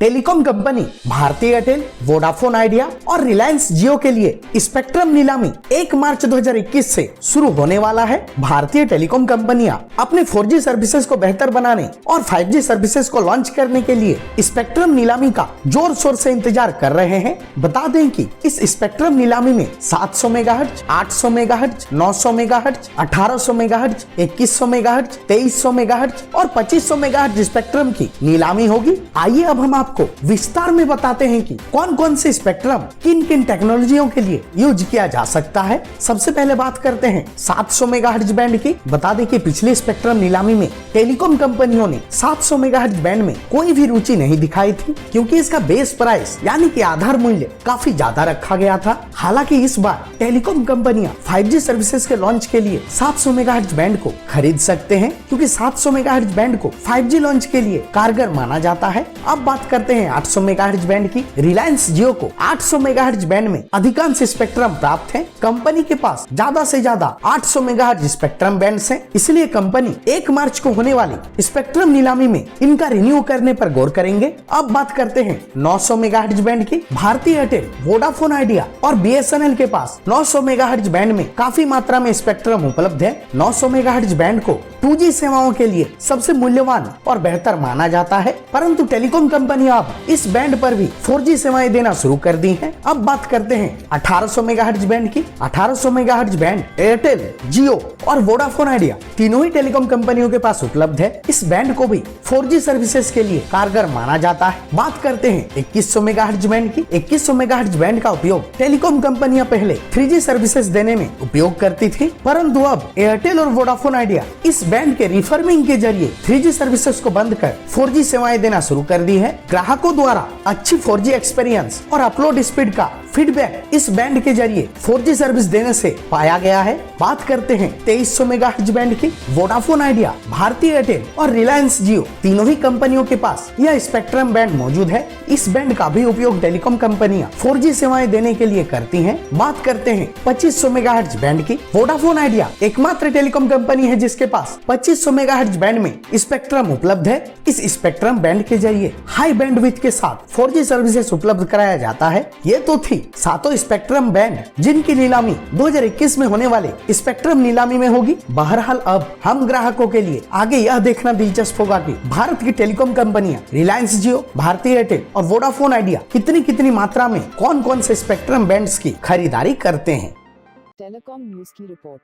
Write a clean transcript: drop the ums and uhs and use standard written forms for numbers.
Telecom company Bharti Airtel, Vodafone Idea और रिलायंस जियो के लिए स्पेक्ट्रम नीलामी 1 मार्च 2021 से शुरू होने वाला है। भारतीय टेलीकॉम कंपनियां अपने 4G सर्विसेज को बेहतर बनाने और 5G सर्विसेज को लॉन्च करने के लिए स्पेक्ट्रम नीलामी का जोर शोर से इंतजार कर रहे हैं। बता दें कि इस स्पेक्ट्रम नीलामी में 700 megahertz, 800 megahertz, 900 megahertz, 1800 megahertz, 2100 megahertz, 2300 megahertz और 2500 मेगाहर्ट्ज स्पेक्ट्रम की नीलामी होगी। आइए अब हम आपको विस्तार में बताते हैं कि कौन कौन से स्पेक्ट्रम किन किन टेक्नोलॉजियों के लिए यूज किया जा सकता है। सबसे पहले बात करते हैं 700 मेगाहर्ट्ज बैंड की। बता दें कि पिछले स्पेक्ट्रम नीलामी में टेलीकॉम कंपनियों ने 700 मेगाहर्ट्ज बैंड में कोई भी रुचि नहीं दिखाई थी, क्योंकि इसका बेस प्राइस यानी कि आधार मूल्य काफी ज्यादा रखा गया था। हालांकि इस बार टेलीकॉम कंपनियां 5G सर्विसेज के लॉन्च के लिए 700 मेगाहर्ट्ज बैंड को खरीद सकते हैं, क्योंकि 700 मेगाहर्ट्ज बैंड को 5G लॉन्च के लिए कारगर माना जाता है। अब बात करते हैं 800 मेगाहर्ट्ज बैंड की। रिलायंस जियो को 800 मेगाहर्ट्ज बैंड में अधिकांश स्पेक्ट्रम प्राप्त है। कंपनी के पास ज्यादा से ज्यादा 800 मेगाहर्ट्ज स्पेक्ट्रम बैंड्स हैं, इसलिए कंपनी 1 मार्च को होने वाली स्पेक्ट्रम नीलामी में इनका रिन्यू करने पर गौर करेंगे। अब बात करते हैं 900 मेगाहर्ट्ज बैंड की। भारती एयरटेल, वोडाफोन आइडिया और BSNL के पास 900 मेगाहर्ट्ज बैंड में काफी मात्रा में स्पेक्ट्रम उपलब्ध है। 900 मेगाहर्ट्ज बैंड को 2G सेवाओं के लिए सबसे मूल्यवान और बेहतर माना जाता है, परंतु टेलीकॉम कंपनियां अब इस बैंड पर भी 4G सेवाएं देना शुरू कर दी हैं। अब बात करते हैं 1800 मेगाहर्ट्ज बैंड की। 1800 मेगाहर्ट्ज बैंड एयरटेल, जियो और वोडाफोन आइडिया तीनों ही टेलीकॉम कंपनियों के पास उपलब्ध है। इस बैंड को भी 4G सर्विसेज के लिए कारगर माना जाता है। बात करते हैं 2100 मेगाहर्ट्ज बैंड की। 2100 मेगाहर्ट्ज बैंड का उपयोग टेलीकॉम कंपनियां पहले 3G सर्विसेज देने में उपयोग करती थी, परंतु अब एयरटेल और वोडाफोन आइडिया इस बैंड के रिफर्मिंग के जरिए 3G सर्विसेज को बंद कर 4G सेवाएं देना शुरू कर दी है। ग्राहकों द्वारा अच्छी 4G एक्सपीरियंस और अपलोड स्पीड का फीडबैक इस बैंड के जरिए 4G सर्विस देने से पाया गया है। बात करते हैं 2300 मेगाहर्ट्ज बैंड की। वोडाफोन आइडिया, भारती एयरटेल और रिलायंस जियो तीनों ही कंपनियों के पास यह स्पेक्ट्रम बैंड मौजूद है। इस बैंड का भी उपयोग टेलीकॉम कंपनियां 4G सेवाएं देने के लिए करती हैं। बात करते हैं 2500 मेगाहर्ट्ज बैंड की। वोडाफोन आइडिया एकमात्र टेलीकॉम कंपनी है जिसके पास 2500 मेगाहर्ट्ज बैंड में स्पेक्ट्रम उपलब्ध है। इस स्पेक्ट्रम बैंड के जरिए हाई बैंडविड्थ के साथ 4G सर्विसेज उपलब्ध कराया जाता है। ये तो थी सातों स्पेक्ट्रम बैंड जिनकी नीलामी 2021 में होने वाले स्पेक्ट्रम नीलामी में होगी। बहरहाल अब हम ग्राहकों के लिए आगे यह देखना दिलचस्प होगा कि भारत की टेलीकॉम कंपनियां रिलायंस जियो, भारती एयरटेल और वोडाफोन आइडिया कितनी मात्रा में कौन कौन से स्पेक्ट्रम बैंड्स की खरीदारी करते हैं। टेलीकॉम न्यूज की रिपोर्ट।